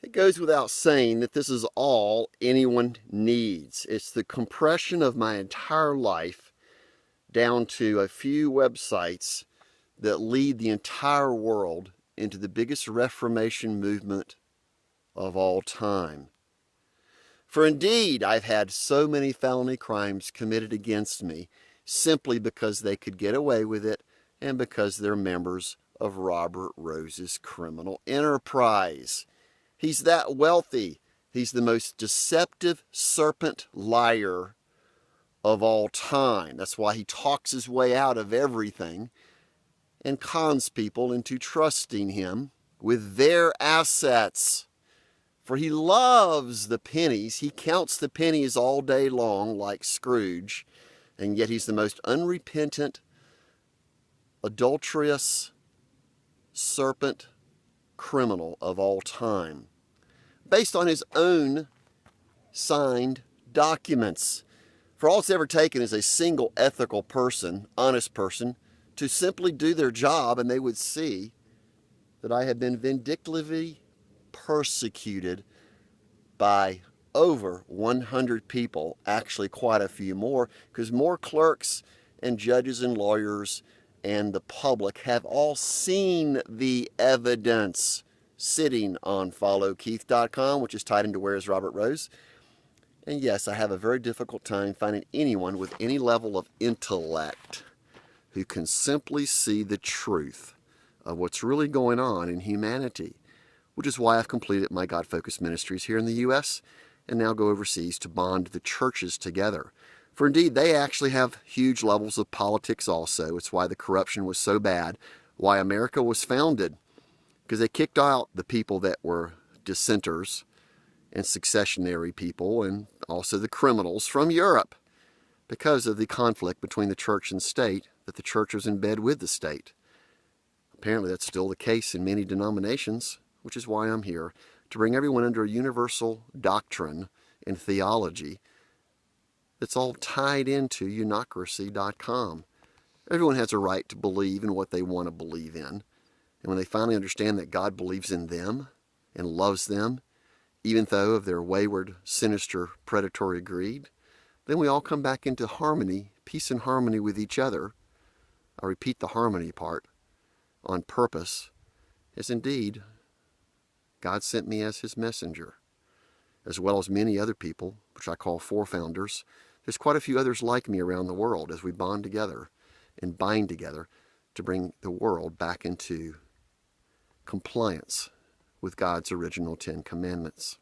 It goes without saying that this is all anyone needs. It's the compression of my entire life down to a few websites that lead the entire world into the biggest Reformation movement of all time. For indeed, I've had so many felony crimes committed against me simply because they could get away with it and because they're members of Robert Rose's criminal enterprise. He's that wealthy. He's the most deceptive serpent liar of all time. That's why he talks his way out of everything and cons people into trusting him with their assets. For he loves the pennies. He counts the pennies all day long like Scrooge, and yet he's the most unrepentant, adulterous serpent criminal of all time, based on his own signed documents. For all it's ever taken is a single ethical person, honest person, to simply do their job, and they would see that I have been vindictively persecuted by over 100 people, actually quite a few more, because more clerks and judges and lawyers and the public have all seen the evidence sitting on followkeith.com, which is tied into Where's Robert Rose. And yes, I have a very difficult time finding anyone with any level of intellect who can simply see the truth of what's really going on in humanity, which is why I've completed my God-focused ministries here in the U.S. and now go overseas to bond the churches together. For indeed, they actually have huge levels of politics also. It's why the corruption was so bad, why America was founded, because they kicked out the people that were dissenters and successionary people and also the criminals from Europe because of the conflict between the church and state, that the church was in bed with the state. Apparently that's still the case in many denominations, which is why I'm here, to bring everyone under a universal doctrine and theology that's all tied into unocracy.com. Everyone has a right to believe in what they want to believe in. And when they finally understand that God believes in them and loves them, even though of their wayward, sinister, predatory greed, then we all come back into harmony, peace and harmony with each other. I repeat the harmony part on purpose, as indeed God sent me as his messenger, as well as many other people, which I call forefounders. There's quite a few others like me around the world as we bond together and bind together to bring the world back into compliance with God's original 10 Commandments.